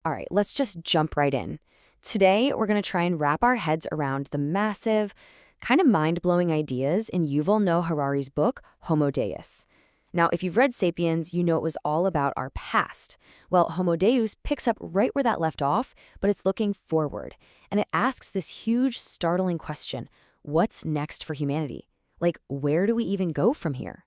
All right, let's just jump right in. Today, we're going to try and wrap our heads around the massive, kind of mind-blowing ideas in Yuval Noah Harari's book, Homo Deus. Now, if you've read Sapiens, you know it was all about our past. Well, Homo Deus picks up right where that left off, but it's looking forward. And it asks this huge, startling question: what's next for humanity? Like, where do we even go from here?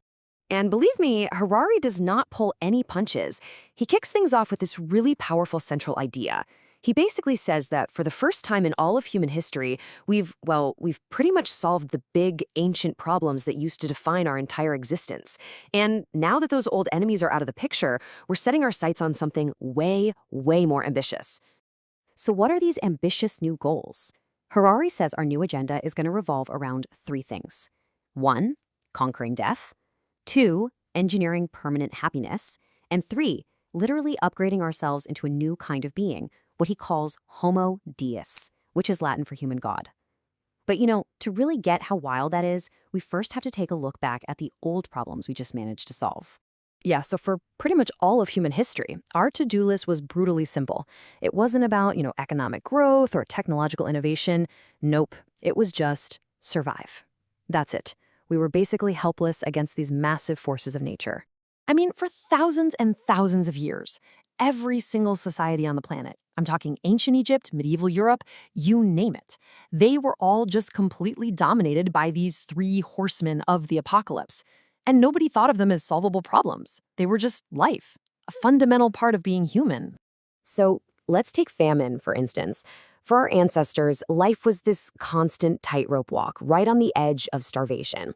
And believe me, Harari does not pull any punches. He kicks things off with this really powerful central idea. He basically says that for the first time in all of human history, we've pretty much solved the big, ancient problems that used to define our entire existence. And now that those old enemies are out of the picture, we're setting our sights on something way, way more ambitious. So what are these ambitious new goals? Harari says our new agenda is going to revolve around three things. 1, conquering death. 2, engineering permanent happiness. And 3, literally upgrading ourselves into a new kind of being, what he calls Homo Deus, which is Latin for human god. But to really get how wild that is, we first have to take a look back at the old problems we just managed to solve. Yeah, so for pretty much all of human history, our to-do list was brutally simple. It wasn't about, economic growth or technological innovation. Nope, it was just survive. That's it. We were basically helpless against these massive forces of nature. I mean, for thousands and thousands of years, every single society on the planet, I'm talking ancient Egypt, medieval Europe, you name it, they were all just completely dominated by these three horsemen of the apocalypse. And nobody thought of them as solvable problems. They were just life, a fundamental part of being human. So let's take famine, for instance. For our ancestors, life was this constant tightrope walk, right on the edge of starvation.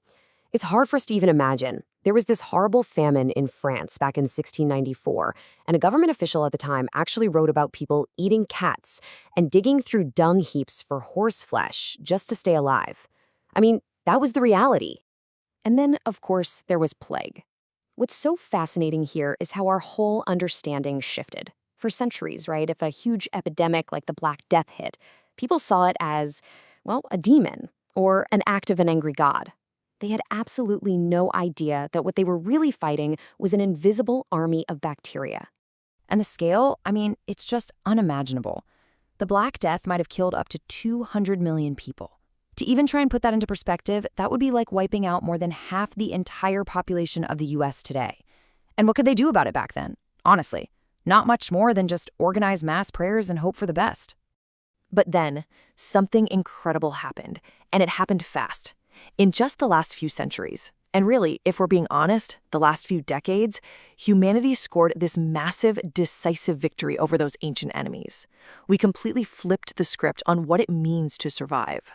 It's hard for us to even imagine. There was this horrible famine in France back in 1694, and a government official at the time actually wrote about people eating cats and digging through dung heaps for horse flesh just to stay alive. I mean, that was the reality. And then, of course, there was plague. What's so fascinating here is how our whole understanding shifted. For centuries, right, if a huge epidemic like the Black Death hit, people saw it as, well, a demon or an act of an angry god. They had absolutely no idea that what they were really fighting was an invisible army of bacteria. And the scale, I mean, it's just unimaginable. The Black Death might have killed up to 200 million people. To even try and put that into perspective, that would be like wiping out more than half the entire population of the US today. And what could they do about it back then? Honestly, not much more than just organize mass prayers and hope for the best. But then, something incredible happened, and it happened fast. In just the last few centuries, and really, if we're being honest, the last few decades, humanity scored this massive, decisive victory over those ancient enemies. We completely flipped the script on what it means to survive.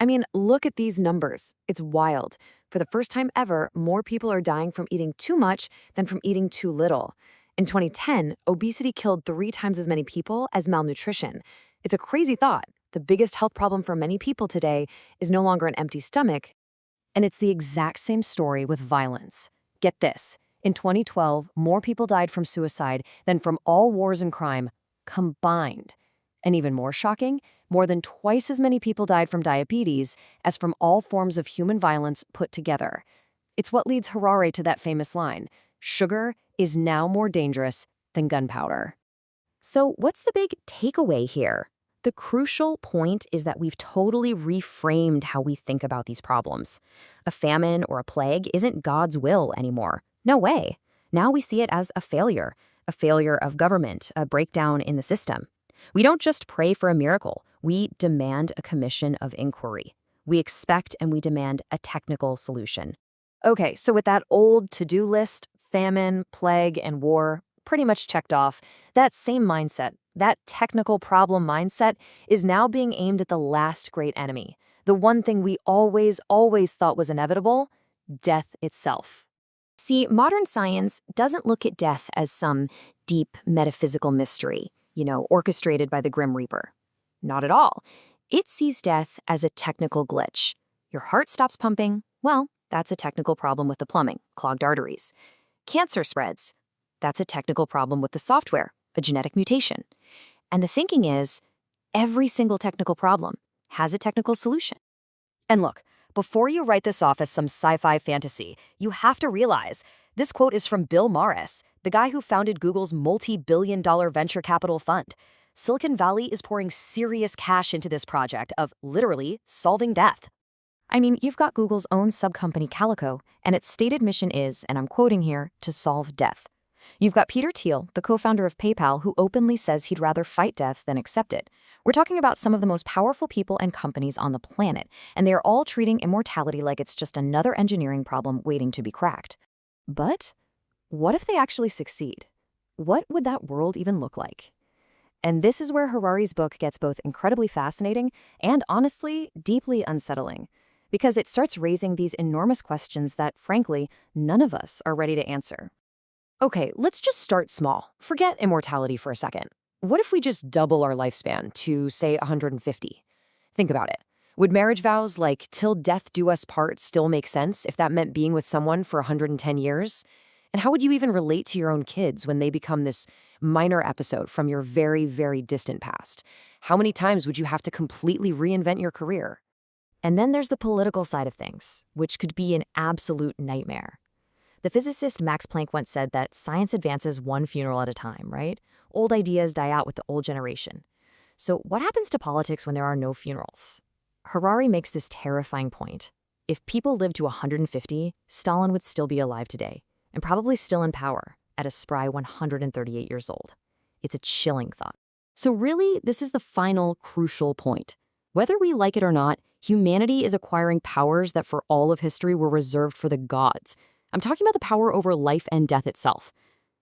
I mean, look at these numbers. It's wild. For the first time ever, more people are dying from eating too much than from eating too little. In 2010, obesity killed 3 times as many people as malnutrition. It's a crazy thought. The biggest health problem for many people today is no longer an empty stomach. And it's the exact same story with violence. Get this. In 2012, more people died from suicide than from all wars and crime combined. And even more shocking, more than twice as many people died from diabetes as from all forms of human violence put together. It's what leads Harari to that famous line: sugar is now more dangerous than gunpowder. So what's the big takeaway here? The crucial point is that we've totally reframed how we think about these problems. A famine or a plague isn't God's will anymore. No way. Now we see it as a failure of government, a breakdown in the system. We don't just pray for a miracle. We demand a commission of inquiry. We expect and we demand a technical solution. Okay, so with that old to-do list, famine, plague, and war pretty much checked off, that same mindset, that technical problem mindset, is now being aimed at the last great enemy, the one thing we always thought was inevitable: death itself. See, modern science doesn't look at death as some deep metaphysical mystery, orchestrated by the Grim Reaper. Not at all. It sees death as a technical glitch. Your heart stops pumping. Well, that's a technical problem with the plumbing, clogged arteries. Cancer spreads. That's a technical problem with the software, a genetic mutation. And the thinking is, every single technical problem has a technical solution. And look, before you write this off as some sci-fi fantasy, you have to realize This quote is from Bill Morris, the guy who founded Google's multi-billion-dollar venture capital fund. Silicon Valley is pouring serious cash into this project of literally solving death. I mean, you've got Google's own subcompany Calico, and its stated mission is, and I'm quoting here, to solve death. You've got Peter Thiel, the co-founder of PayPal, who openly says he'd rather fight death than accept it. We're talking about some of the most powerful people and companies on the planet, and they are all treating immortality like it's just another engineering problem waiting to be cracked. But what if they actually succeed? What would that world even look like? And this is where Harari's book gets both incredibly fascinating and, honestly, deeply unsettling, because it starts raising these enormous questions that, frankly, none of us are ready to answer. Okay, let's just start small. Forget immortality for a second. What if we just double our lifespan to, say, 150? Think about it. Would marriage vows like "till death do us part" still make sense if that meant being with someone for 110 years? And how would you even relate to your own kids when they become this minor episode from your very, very distant past? How many times would you have to completely reinvent your career? And then there's the political side of things, which could be an absolute nightmare. The physicist Max Planck once said that science advances one funeral at a time, right? Old ideas die out with the old generation. So what happens to politics when there are no funerals? Harari makes this terrifying point. If people lived to 150, Stalin would still be alive today, and probably still in power, at a spry 138 years old. It's a chilling thought. So really, this is the final crucial point. Whether we like it or not, humanity is acquiring powers that for all of history were reserved for the gods. I'm talking about the power over life and death itself.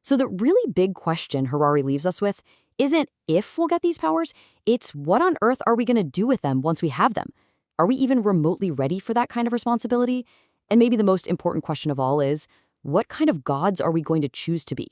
So the really big question Harari leaves us with isn't if we'll get these powers, it's what on earth are we going to do with them once we have them? Are we even remotely ready for that kind of responsibility? And maybe the most important question of all is, what kind of gods are we going to choose to be?